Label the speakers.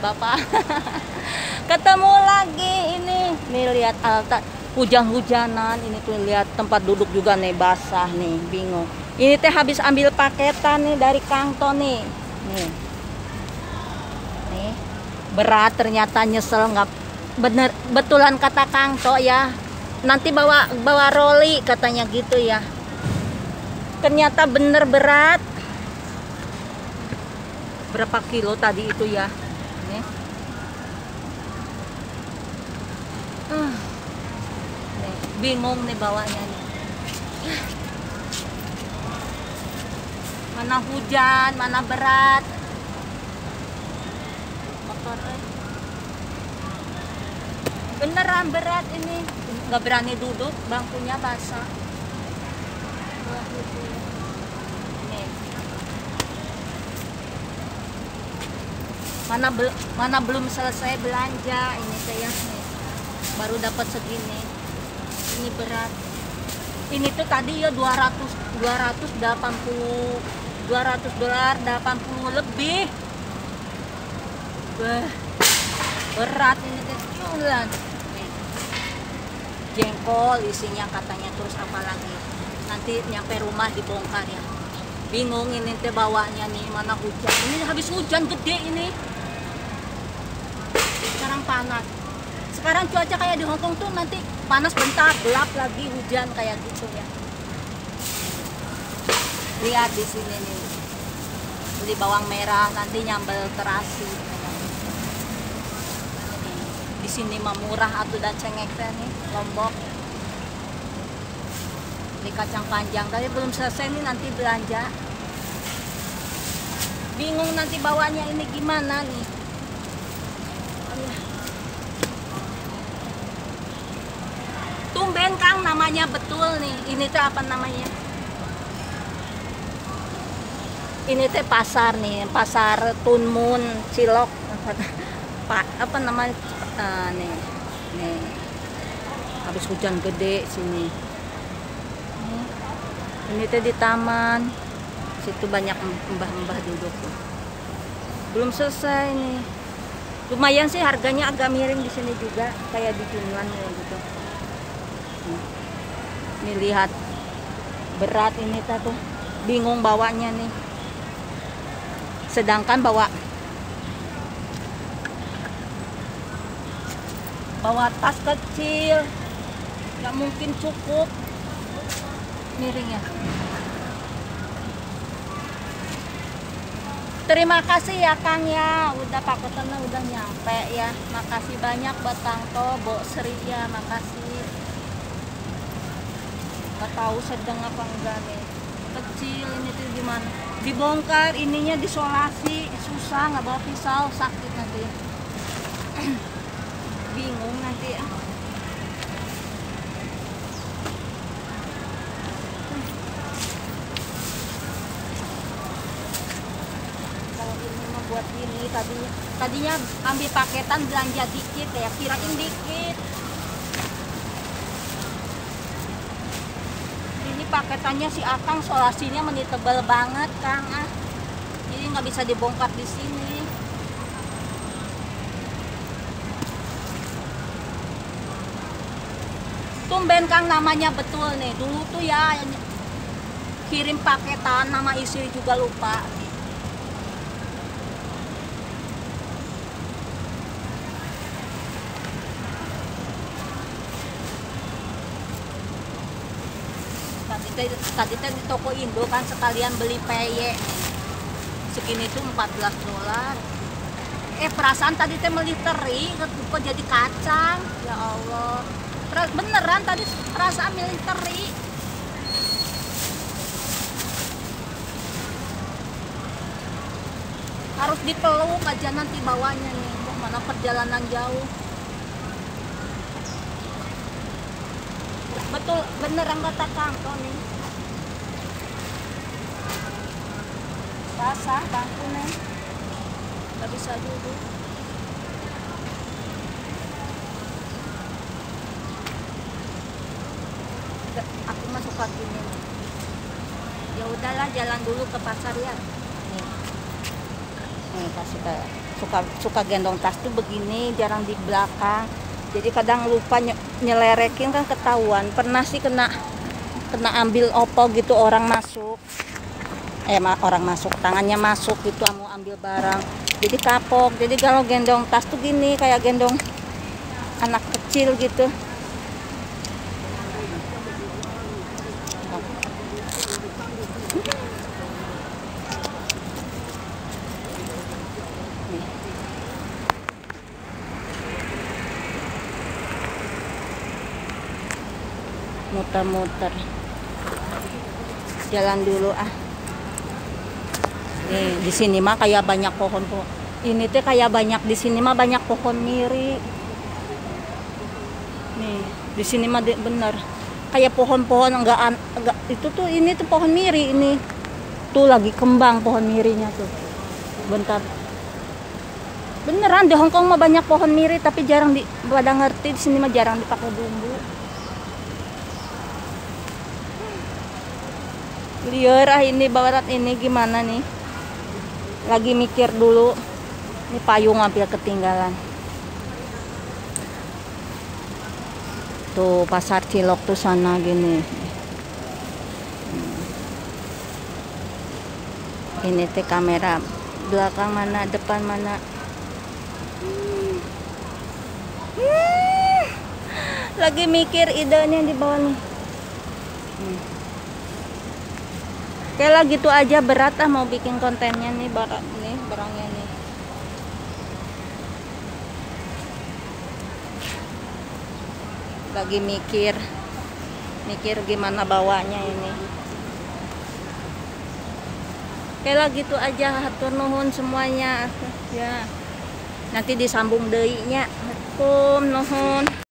Speaker 1: Bapak. Ketemu lagi ini. Nih lihat altar hujan-hujanan. Ini tuh lihat tempat duduk juga nih basah nih, bingung. Ini teh habis ambil paketan nih dari Kang Tony. Nih. Nih. Berat ternyata, nyesel nggak bener, betulan kata Kang To ya. Nanti bawa roli katanya gitu ya. Ternyata bener berat. Berapa kilo tadi itu ya? Nih. Nih, bingung nih bawanya nih. Mana hujan, mana berat. Motor beneran berat ini. Nggak berani duduk, bangkunya basah. Nih. Mana belum selesai belanja ini saya nih. Baru dapat segini. Ini berat. Ini tuh tadi ya 280 $200 80 lebih. Berat ini teh. Jengkol isinya katanya, terus apa lagi? Nanti nyampe rumah dibongkar ya. Bingung ini teh bawanya nih, mana hujan. Ini habis hujan gede ini. Sekarang panas. Sekarang cuaca kayak di Hongkong tuh nanti panas bentar, gelap lagi, hujan kayak gitu ya. Lihat di sini nih. Beli bawang merah, nanti nyambel terasi. Di sini mah murah atuh dan cengek teh nih, Lombok. Beli kacang panjang, tapi belum selesai nih nanti belanja. Bingung nanti bawanya ini gimana nih. Tumben Kang namanya betul nih. Ini tuh apa namanya? Ini teh pasar nih, pasar Tunmun, Cilok. Apa namanya? Nih. Habis hujan gede sini. Ini teh di taman. Situ banyak mbah-mbah duduk. Belum selesai nih. Lumayan sih harganya, agak miring di sini juga, kayak di Junlan ya gitu. Nih lihat berat ini tuh, bingung bawanya nih. Sedangkan bawa tas kecil nggak mungkin cukup, miring ya. Terima kasih ya Kang ya, udah paketannya udah nyampe ya. Makasih banyak buat Kang To, Bo Sri ya, makasih. Nggak tahu sedang apa enggak nih, kecil ini tuh gimana dibongkar, ininya disolasi susah, nggak bawa pisau sakit nanti. Bingung nanti ya. Kalau ini mah buat ini, tadinya ambil paketan belanja dikit ya, kirain dikit. Paketannya si Akang solasinya tebal banget Kang, jadi nggak bisa dibongkar di sini. Tumben Kang namanya betul nih. Dulu tuh ya kirim paketan nama istri juga lupa. Tadi di toko Indo kan sekalian beli peye segini tuh $14. Perasaan tadi teh beli teri kok jadi kacang, ya Allah. Beneran tadi perasaan milih teri. Harus dipeluk aja nanti bawanya nih, mana perjalanan jauh. Betul, beneran kata Kang Tony. Basah bangku nih, nggak bisa duduk. Aku mah suka gini nih. Ya udahlah, jalan dulu ke pasar ya. Nih kasih kayak suka gendong tas tuh begini, jarang di belakang. Jadi kadang lupa nyelerekin kan ketahuan. Pernah sih kena ambil opo gitu, orang masuk. Orang masuk, tangannya masuk gitu, mau ambil barang. Jadi kapok. Jadi kalau gendong tas tuh gini, kayak gendong anak kecil gitu. Muter-muter, jalan dulu nih. Di sini mah kayak banyak pohon ini tuh kayak banyak, di sini mah banyak pohon miri nih. Di sini mah bener kayak pohon-pohon enggak itu tuh, ini tuh pohon miri, ini tuh lagi kembang pohon mirinya tuh. Bentar, beneran di Hongkong mah banyak pohon miri, tapi jarang pada ngerti. Di sini mah jarang dipakai bumbu. Liar ini barat ini gimana nih, lagi mikir dulu. Ini payung hampir ketinggalan tuh, pasar Cilok tuh sana gini. Ini teh kamera belakang mana, depan mana. Lagi mikir idenya di bawah nih. Oke lah, gitu aja, berat mau bikin kontennya nih, barangnya nih. Lagi mikir gimana bawanya ini. Oke lah, gitu aja, hatur nuhun semuanya ya. Nanti disambung deui nya. Hatur nuhun.